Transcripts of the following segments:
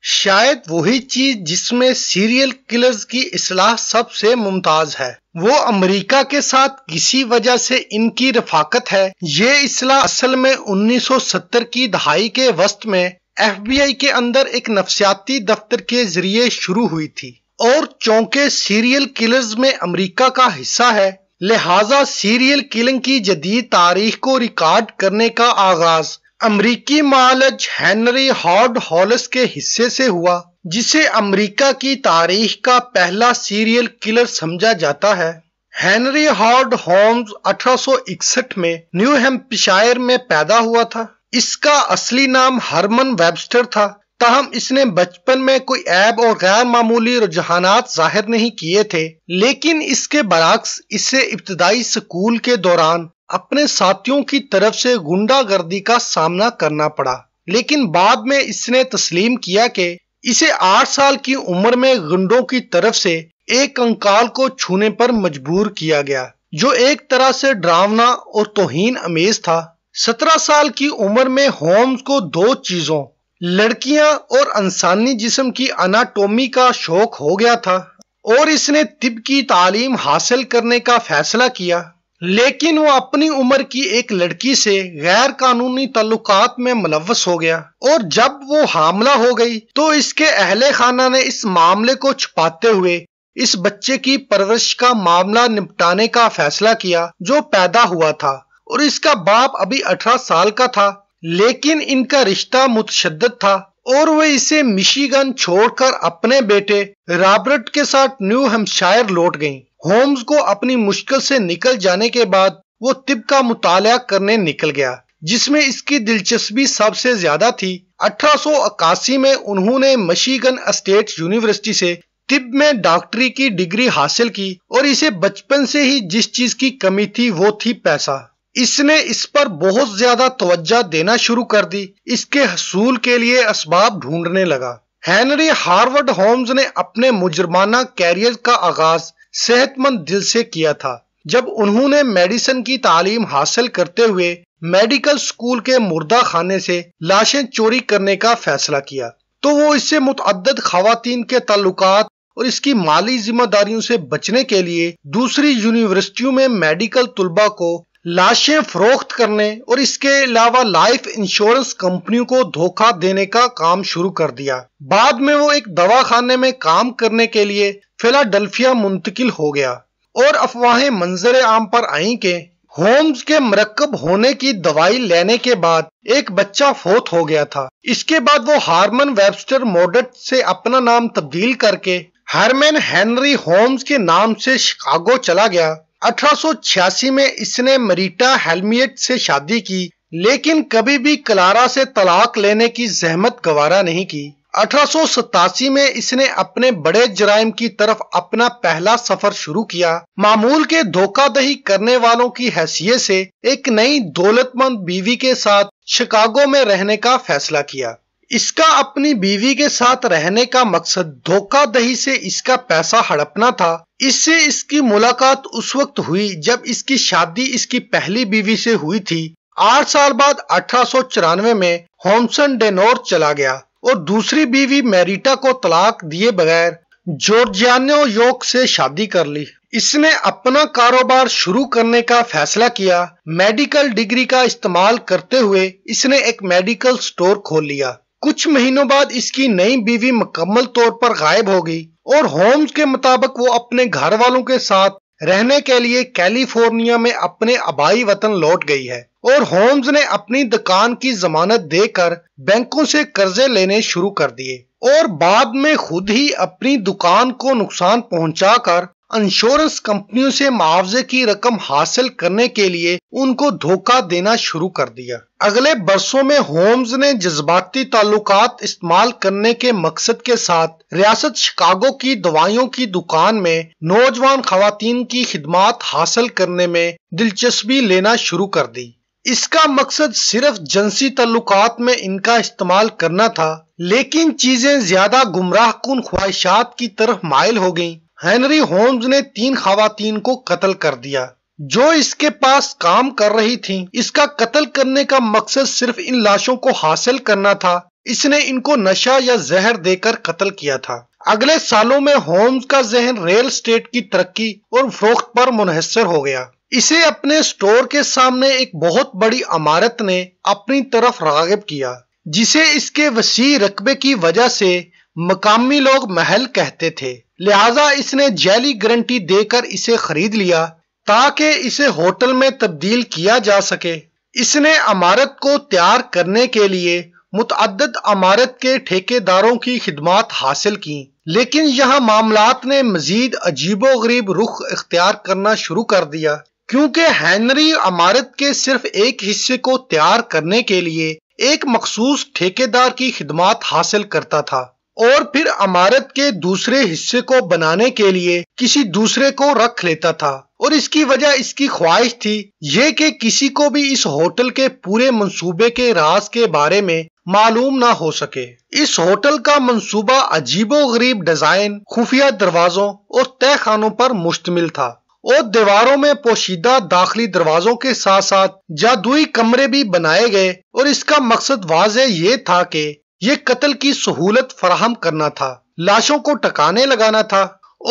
شاید وہی چیز جس میں سیریل کلرز کی اصطلاح سب سے ممتاز ہے وہ امریکہ کے ساتھ کسی وجہ سے ان کی رفاقت ہے۔ یہ اصطلاح اصل میں 1970 کی دہائی کے وسط میں ایف بی آئی کے اندر ایک نفسیاتی دفتر کے ذریعے شروع ہوئی تھی، اور چونکہ سیریل کلرز میں امریکہ کا حصہ ہے لہٰذا سیریل کلنگ کی جدید تاریخ کو ریکارڈ کرنے کا آغاز امریکی معالج ہنری ہارڈ ہالس کے حصے سے ہوا، جسے امریکہ کی تاریخ کا پہلا سیریل کلر سمجھا جاتا ہے۔ ہنری ہارڈ ہولمز 1861 میں نیو ہیمپشائر میں پیدا ہوا تھا۔ اس کا اصلی نام ہرمن ویبسٹر تھا، تاہم اس نے بچپن میں کوئی عیب اور غیر معمولی رجحانات ظاہر نہیں کیے تھے، لیکن اس کے برعکس اسے ابتدائی اسکول کے دوران اپنے ساتھیوں کی طرف سے غنڈہ گردی کا سامنا کرنا پڑا، لیکن بعد میں اس نے تسلیم کیا کہ اسے 8 سال کی عمر میں غنڈوں کی طرف سے ایک کنکال کو چھونے پر مجبور کیا گیا، جو ایک طرح سے ڈراونا اور توہین امیز تھا۔ 17 سال کی عمر میں ہومز کو 2 چیزوں لڑکیاں اور انسانی جسم کی اناٹومی کا شوق ہو گیا تھا، اور اس نے طب کی تعلیم حاصل کرنے کا فیصلہ کیا، لیکن وہ اپنی عمر کی ایک لڑکی سے غیر قانونی تعلقات میں ملوث ہو گیا، اور جب وہ حاملہ ہو گئی تو اس کے اہل خانہ نے اس معاملے کو چھپاتے ہوئے اس بچے کی پرورش کا معاملہ نپٹانے کا فیصلہ کیا جو پیدا ہوا تھا، اور اس کا باپ ابھی 18 سال کا تھا، لیکن ان کا رشتہ متشدد تھا اور وہ اسے مشیگن چھوڑ کر اپنے بیٹے رابرٹ کے ساتھ نیو ہیمپشائر لوٹ گئیں۔ ہومز کو اپنی مشکل سے نکل جانے کے بعد وہ طب کا مطالعہ کرنے نکل گیا، جس میں اس کی دلچسپی سب سے زیادہ تھی۔ 1881 میں انہوں نے مشیگن اسٹیٹ یونیورسٹی سے طب میں ڈاکٹری کی ڈگری حاصل کی، اور اسے بچپن سے ہی جس چیز کی کمی تھی وہ تھی پیسہ۔ اس نے اس پر بہت زیادہ توجہ دینا شروع کر دی، اس کے حصول کے لیے اسباب ڈھونڈنے لگا۔ ہنری ہارورڈ ہومز نے اپنے مجرمانہ کیریئر کا آغاز صحت مند دل سے کیا تھا، جب انہوں نے میڈیسن کی تعلیم حاصل کرتے ہوئے میڈیکل سکول کے مردہ خانے سے لاشیں چوری کرنے کا فیصلہ کیا، تو وہ اس سے متعدد خواتین کے تعلقات اور اس کی مالی ذمہ داریوں سے بچنے کے لیے دوسری یونیورسٹیوں میں میڈیکل طلباء کو لاشیں فروخت کرنے اور اس کے علاوہ لائف انشورنس کمپنیوں کو دھوکہ دینے کا کام شروع کر دیا۔ بعد میں وہ ایک دواخانے میں کام کرنے کے لیے فیلاڈلفیا منتقل ہو گیا، اور افواہیں منظر عام پر آئیں کہ ہومز کے مرکب ہونے کی دوائی لینے کے بعد ایک بچہ فوت ہو گیا تھا۔ اس کے بعد وہ ہارمن ویبسٹر موڈٹ سے اپنا نام تبدیل کر کے ہرمن ہنری ہومز کے نام سے شکاگو چلا گیا۔ 1886 میں اس نے مریٹا ہیلمیٹ سے شادی کی، لیکن کبھی بھی کلارا سے طلاق لینے کی زحمت گوارا نہیں کی۔ 1887 میں اس نے اپنے بڑے جرائم کی طرف اپنا پہلا سفر شروع کیا، معمول کے دھوکہ دہی کرنے والوں کی حیثیت سے ایک نئی دولت مند بیوی کے ساتھ شکاگو میں رہنے کا فیصلہ کیا۔ اس کا اپنی بیوی کے ساتھ رہنے کا مقصد دھوکہ دہی سے اس کا پیسہ ہڑپنا تھا۔ اس سے اس کی ملاقات اس وقت ہوئی جب اس کی شادی اس کی پہلی بیوی سے ہوئی تھی۔ 8 سال بعد 1894 میں ہومسن ڈینور چلا گیا اور دوسری بیوی میریٹا کو طلاق دیے بغیر جورجیانو یوک سے شادی کر لی۔ اس نے اپنا کاروبار شروع کرنے کا فیصلہ کیا۔ میڈیکل ڈگری کا استعمال کرتے ہوئے اس نے ایک میڈیکل سٹور کھول لیا۔ کچھ مہینوں بعد اس کی نئی بیوی مکمل طور پر غائب ہو گئی، اور ہومز کے مطابق وہ اپنے گھر والوں کے ساتھ رہنے کے لیے کیلیفورنیا میں اپنے آبائی وطن لوٹ گئی ہے، اور ہومز نے اپنی دکان کی ضمانت دے کر بینکوں سے قرضے لینے شروع کر دیے، اور بعد میں خود ہی اپنی دکان کو نقصان پہنچا کر انشورنس کمپنیوں سے معاوضے کی رقم حاصل کرنے کے لیے ان کو دھوکہ دینا شروع کر دیا۔ اگلے برسوں میں ہومز نے جذباتی تعلقات استعمال کرنے کے مقصد کے ساتھ ریاست شکاگو کی دوائیوں کی دکان میں نوجوان خواتین کی خدمات حاصل کرنے میں دلچسپی لینا شروع کر دی۔ اس کا مقصد صرف جنسی تعلقات میں ان کا استعمال کرنا تھا، لیکن چیزیں زیادہ گمراہ کن خواہشات کی طرف مائل ہو گئیں۔ ہنری ہومز نے 3 خواتین کو قتل کر دیا جو اس کے پاس کام کر رہی تھیں۔ اس کا قتل کرنے کا مقصد صرف ان لاشوں کو حاصل کرنا تھا اس نے ان کو نشہ یا زہر دے کر قتل کیا تھا۔ اگلے سالوں میں ہومز کا ذہن ریل اسٹیٹ کی ترقی اور فروخت پر منحصر ہو گیا۔ اسے اپنے سٹور کے سامنے ایک بہت بڑی عمارت نے اپنی طرف راغب کیا، جسے اس کے وسیع رقبے کی وجہ سے مقامی لوگ محل کہتے تھے، لہذا اس نے جعلی گارنٹی دے کر اسے خرید لیا تاکہ اسے ہوٹل میں تبدیل کیا جا سکے۔ اس نے عمارت کو تیار کرنے کے لیے متعدد عمارت کے ٹھیکیداروں کی خدمات حاصل کی، لیکن یہاں معاملات نے مزید عجیب و غریب رخ اختیار کرنا شروع کر دیا، کیونکہ ہنری عمارت کے صرف ایک حصے کو تیار کرنے کے لیے ایک مخصوص ٹھیکیدار کی خدمات حاصل کرتا تھا اور پھر عمارت کے دوسرے حصے کو بنانے کے لیے کسی دوسرے کو رکھ لیتا تھا، اور اس کی وجہ اس کی خواہش تھی یہ کہ کسی کو بھی اس ہوٹل کے پورے منصوبے کے راز کے بارے میں معلوم نہ ہو سکے۔ اس ہوٹل کا منصوبہ عجیب و غریب ڈیزائن، خفیہ دروازوں اور تہہ خانوں پر مشتمل تھا، اور دیواروں میں پوشیدہ داخلی دروازوں کے ساتھ ساتھ جادوئی کمرے بھی بنائے گئے، اور اس کا مقصد واضح یہ تھا کہ یہ قتل کی سہولت فراہم کرنا تھا، لاشوں کو ٹکانے لگانا تھا،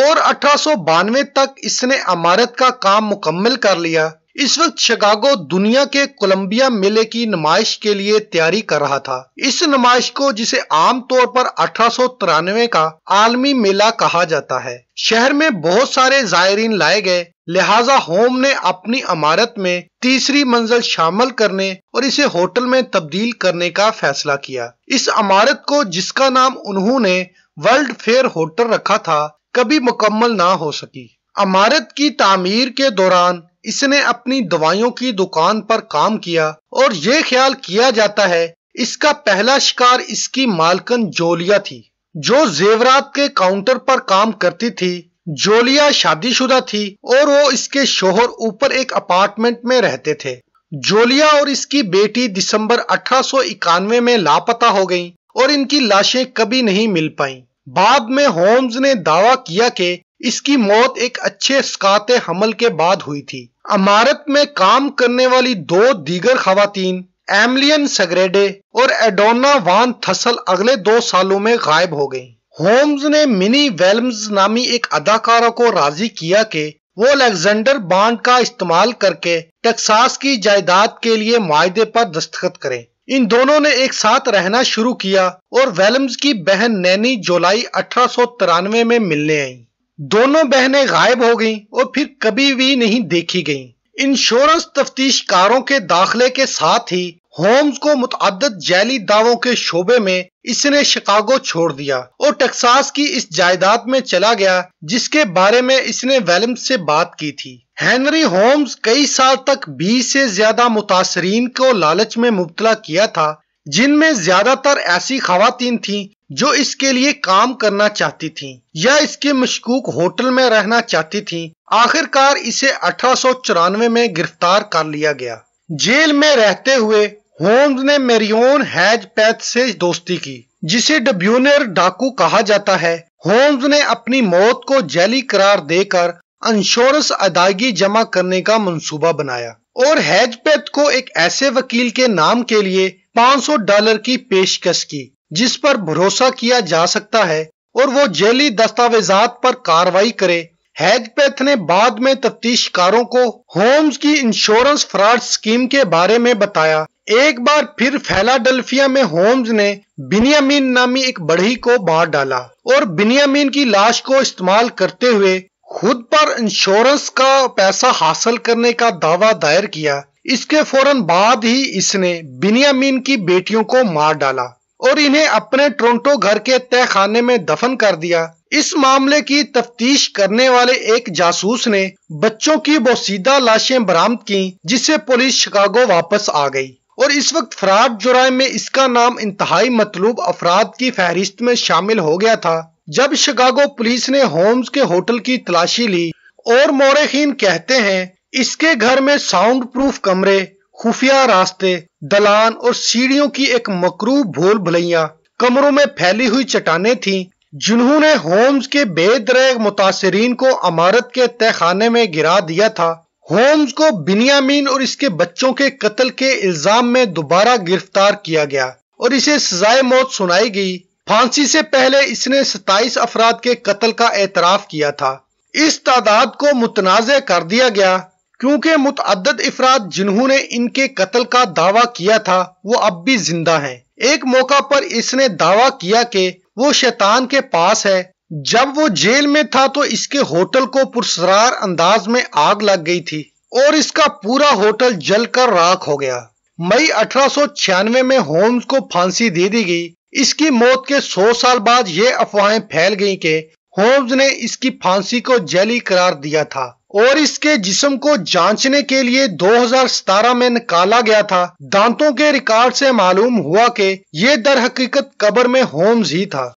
اور 1892 تک اس نے عمارت کا کام مکمل کر لیا۔ اس وقت شکاگو دنیا کے کولمبیا میلے کی نمائش کے لیے تیاری کر رہا تھا۔ اس نمائش کو، جسے عام طور پر 1893 کا عالمی میلہ کہا جاتا ہے، شہر میں بہت سارے زائرین لائے گئے، لہذا ہوم نے اپنی عمارت میں تیسری منزل شامل کرنے اور اسے ہوٹل میں تبدیل کرنے کا فیصلہ کیا۔ اس عمارت کو، جس کا نام انہوں نے ورلڈ فیئر ہوٹل رکھا تھا، کبھی مکمل نہ ہو سکی۔ عمارت کی تعمیر کے دوران اس نے اپنی دوائیوں کی دکان پر کام کیا، اور یہ خیال کیا جاتا ہے اس کا پہلا شکار اس کی مالکن جولیا تھی، جو زیورات کے کاؤنٹر پر کام کرتی تھی۔ جولیا شادی شدہ تھی اور وہ اس کے شوہر اوپر ایک اپارٹمنٹ میں رہتے تھے۔ جولیا اور اس کی بیٹی دسمبر 1891 میں لاپتہ ہو گئیں اور ان کی لاشیں کبھی نہیں مل پائیں۔ بعد میں ہومز نے دعویٰ کیا کہ اس کی موت ایک اچھے اسقاط حمل کے بعد ہوئی تھی۔ عمارت میں کام کرنے والی دو دیگر خواتین، ایملین سگریڈے اور ایڈونا وان تھسل، اگلے 2 سالوں میں غائب ہو گئیں۔ ہومز نے منی ویلمز نامی ایک اداکارہ کو راضی کیا کہ وہ الیگزینڈر بانڈ کا استعمال کر کے ٹیکساس کی جائیداد کے لیے معاہدے پر دستخط کریں۔ ان دونوں نے ایک ساتھ رہنا شروع کیا اور ویلمز کی بہن نینی جولائی 1893 میں ملنے آئیں۔ دونوں بہنیں غائب ہو گئیں اور پھر کبھی بھی نہیں دیکھی گئیں۔ انشورنس تفتیش کاروں کے داخلے کے ساتھ ہی ہومز کو متعدد جعلی دعووں کے شعبے میں اس نے شکاگو چھوڑ دیا اور ٹیکساس کی اس جائیداد میں چلا گیا جس کے بارے میں اس نے ویلمز سے بات کی تھی۔ ہنری ہومز کئی سال تک 20 سے زیادہ متاثرین کو لالچ میں مبتلا کیا تھا، جن میں زیادہ تر ایسی خواتین تھیں جو اس کے لیے کام کرنا چاہتی تھیں یا اس کے مشکوک ہوٹل میں رہنا چاہتی تھیں۔ آخر کار اسے 1894 میں گرفتار کر لیا گیا۔ جیل میں رہتے ہوئے ہومز نے میریون ہیج پیتھ سے دوستی کی، جسے ڈبیونیر ڈاکو کہا جاتا ہے۔ ہومز نے اپنی موت کو جعلی قرار دے کر انشورنس ادائیگی جمع کرنے کا منصوبہ بنایا اور ہیج پیتھ کو ایک ایسے وکیل کے نام کے لیے $500 کی پیشکش کی جس پر بھروسہ کیا جا سکتا ہے اور وہ جعلی دستاویزات پر کارروائی کرے۔ ہیج پیتھ نے بعد میں تفتیش کاروں کو ہومز کی انشورنس فراڈ اسکیم کے بارے میں بتایا۔ ایک بار پھر فیلاڈلفیا میں ہومز نے بنیامین نامی ایک بڑھئی کو مار ڈالا اور بنیامین کی لاش کو استعمال کرتے ہوئے خود پر انشورنس کا پیسہ حاصل کرنے کا دعویٰ دائر کیا۔ اس کے فوراً بعد ہی اس نے بنیامین کی بیٹیوں کو مار ڈالا اور انہیں اپنے ٹورنٹو گھر کے تہہ خانے میں دفن کر دیا۔ اس معاملے کی تفتیش کرنے والے ایک جاسوس نے بچوں کی بوسیدہ لاشیں برآمد کیں، جس سے پولیس شکاگو واپس آ گئی، اور اس وقت فراڈ جرائم میں اس کا نام انتہائی مطلوب افراد کی فہرست میں شامل ہو گیا تھا۔ جب شکاگو پولیس نے ہومز کے ہوٹل کی تلاشی لی، اور مورخین کہتے ہیں اس کے گھر میں ساؤنڈ پروف کمرے، خفیہ راستے، دلان اور سیڑھیوں کی ایک مکروہ بھول بھلیاں، کمروں میں پھیلی ہوئی چٹانیں تھیں جنہوں نے ہومز کے بے دریغ متاثرین کو عمارت کے تہہ خانے میں گرا دیا تھا۔ ہومز کو بنیامین اور اس کے بچوں کے قتل کے الزام میں دوبارہ گرفتار کیا گیا اور اسے سزائے موت سنائی گئی۔ پھانسی سے پہلے اس نے 27 افراد کے قتل کا اعتراف کیا تھا۔ اس تعداد کو متنازع کر دیا گیا کیونکہ متعدد افراد جنہوں نے ان کے قتل کا دعویٰ کیا تھا وہ اب بھی زندہ ہیں۔ ایک موقع پر اس نے دعویٰ کیا کہ وہ شیطان کے پاس ہے۔ جب وہ جیل میں تھا تو اس کے ہوٹل کو پراسرار انداز میں آگ لگ گئی تھی اور اس کا پورا ہوٹل جل کر راکھ ہو گیا۔ مئی 1896 میں ہومز کو پھانسی دے دی گئی۔ اس کی موت کے 100 سال بعد یہ افواہیں پھیل گئیں کہ ہومز نے اس کی پھانسی کو جعلی قرار دیا تھا اور اس کے جسم کو جانچنے کے لیے 2017 میں نکالا گیا تھا۔ دانتوں کے ریکارڈ سے معلوم ہوا کہ یہ در حقیقت قبر میں ہومز ہی تھا۔